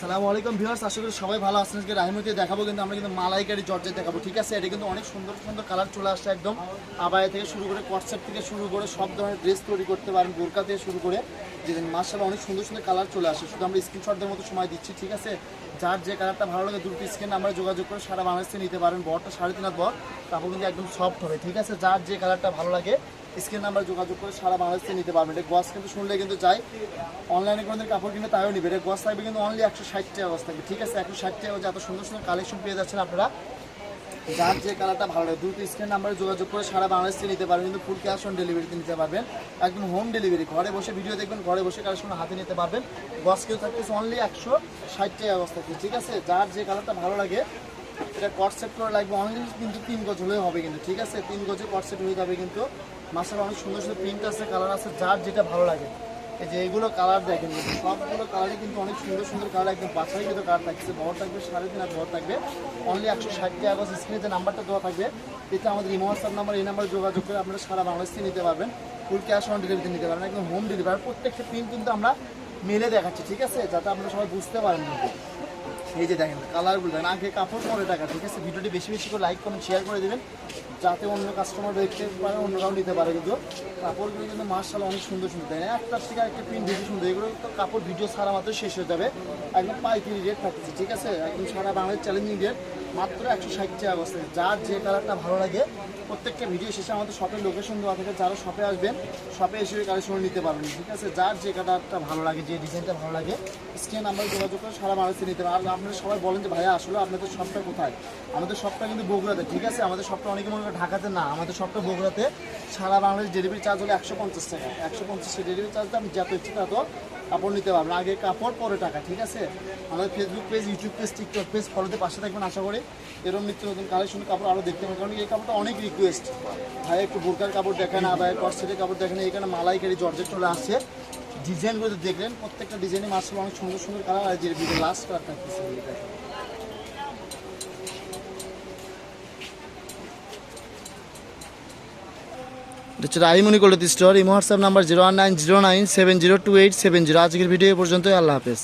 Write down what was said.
আসসালামু আলাইকুম ভিউয়ার্স, আশা করি সবাই ভালো আছেন। আজকে রাহিমকে দেখাবো কিন্তু আমরা কিন্তু মালাইকারি জর্জেট দেখাবো, ঠিক আছে। এটা কিন্তু অনেক সুন্দর সুন্দর কালার চলে আসছে, একদম আবায়া থেকে শুরু করে কটসেট থেকে শুরু করে সব ধরনের ড্রেস তৈরি করতে পারেন, বোরকা থেকে শুরু করে যেদিন মাশাআল্লাহ অনেক সুন্দর সুন্দর কালার চলে আসে। শুধু আমরা স্ক্রিনশটের মতো সময় দিচ্ছি, ঠিক আছে। যার যে কালারটা ভালো লাগে দ্রুত স্ক্রিন নাম্বারে যোগাযোগ করে সারা বাংলাদেশে নিতে পারেন। বড়টা 3.5 হাত বড়, কাপড় কিন্তু একদম সফট হবে, ঠিক আছে। যার যে কালারটা ভালো লাগে স্ক্রিন নাম্বার যোগাযোগ করে সারা বাংলাদেশে নিতে পারবেন। এটা গস কিন্তু শুনলে কিন্তু যাই অনলাইনে কোনো কাপড় কিনে তাইও নিবে। এটা গস থাকবে কিন্তু অনলি 160 টাকা গস থাকবে, ঠিক আছে। 160 টাকা এত সুন্দর সুন্দর কালেকশন পেয়ে যাচ্ছেন আপনারা। যার যে কালারটা ভালো লাগে দ্রুত স্ক্রিন নাম্বারে যোগাযোগ করে সারা বাংলাদেশে নিতে পারবেন। কিন্তু ফুল ক্যাশ অন ডেলিভারিতে নিতে পারবেন, একদম হোম ডেলিভারি। ঘরে বসে ভিডিও দেখবেন, ঘরে বসে কালেকশন হাতে নিতে পারবেন। গস কেউ থাকতেছে অনলি 160 টাকা গস থাকবে, ঠিক আছে। যার যে কালারটা ভালো লাগে এটা কট সেট করে লাগবে অনলি কিন্তু 3 গজ হলেও হবে কিন্তু, ঠিক আছে। 3 গজে কট সেট হয়ে যাবে কিন্তু। মাশাআল্লাহ অনেক সুন্দর সুন্দর প্রিন্ট আছে, কালার আছে, যার যেটা ভালো লাগে। এই যে এইগুলো কালার দেখেন, সবগুলো কালারই কিন্তু অনেক সুন্দর সুন্দর কালার, একদম বাছাই কিন্তু কালার থাকছে। বড় থাকবে 3.5 হাত বড় থাকবে, অনলি 160 টাকা গজ। স্ক্রিনে যে নাম্বারটা দেওয়া থাকবে এটা আমাদের ইমো হোয়াটসঅ্যাপ নাম্বার, এই নাম্বারে যোগাযোগ করে আপনারা সারা বাংলাদেশে নিতে পারবেন। ফুল ক্যাশ অন ডেলিভারিতে নিতে পারবেন, একদম হোম ডেলিভারি। প্রত্যেকটা প্রিন্ট কিন্তু আমরা মেলে দেখাচ্ছি, ঠিক আছে, যাতে আপনারা সবাই বুঝতে পারেন। এই যে দেখেন কালারগুলো দেখেন, আগে কাপড় পরে টাকা, ঠিক আছে। ভিডিওটি বেশি বেশি করে লাইক কমেন্ট শেয়ার করে দেবেন, যাতে অন্য কাস্টমার দেখতে পারে, অন্যরাও নিতে পারে। কিন্তু কাপড়গুলো কিন্তু মাশাআল্লাহ অনেক সুন্দর সুন্দর, তাই না। একটা থেকে একটা প্রিন্ট বেশি সুন্দর। এগুলো তো কাপড় ভিডিও সারা মাত্র শেষ হয়ে যাবে, একদম পাইকারি রেট থাকছে, ঠিক আছে। একদম সারা বাংলাদেশ চ্যালেঞ্জিং রেট, মাত্র 160 টাকা বসে। যার যে কালারটা ভালো লাগে প্রত্যেকটা ভিডিও শেষে আমাদের শপের লোকেশন দেওয়া থাকে, যারা শপে আসবেন শপে এসে কালেকশন নিতে পারবেন, ঠিক আছে। যার যে কালারটা ভালো লাগে, যে ডিজাইনটা ভালো লাগে স্ক্রিন নাম্বার যোগাযোগ করে সারা বাংলাদেশে নিতে পারেন। আর আপনারা সবাই বলেন যে ভাইয়া আসলে আপনাদের শপটা কোথায়? আমাদের শপটা কিন্তু বগুড়াতে, ঠিক আছে। আমাদের শপটা অনেকে মনে করে ঢাকাতে, না, আমাদের শপটা বগুড়াতে। সারা বাংলাদেশ ডেলিভারি চার্জ হলো 150 টাকা। 150 ডেলিভারি চার্জটা আপনি যত ইচ্ছে তত কাপড় নিতে পারবেন। আগে কাপড় পরে টাকা, ঠিক আছে। আমাদের Facebook page, YouTube page, TikTok page ফলোতে পাশে থাকবেন। আশা করি এরকম নিত্য নতুন কালেকশন কাপড় আরও দেখতে পাবেন, কারণ এই কাপড়টা অনেক রিকোয়েস্ট। ভাই একটু বোরকার কাপড় দেখেন, আবার কটসেটের কাপড় দেখেন। এখানে মালাইকারি জর্জেট চলে আসছে। ডিজাইনগুলো দেখলেন, প্রত্যেকটা ডিজাইনে মাশাআল্লাহ অনেক সুন্দর সুন্দর কালার। আর যে ভিডিও লাস্ট কালার থাকতেছে Rahimoni cold store. Imo WhatsApp number 019097028770। আজকের ভিডিও পর্যন্ত, আল্লাহ হাফেজ।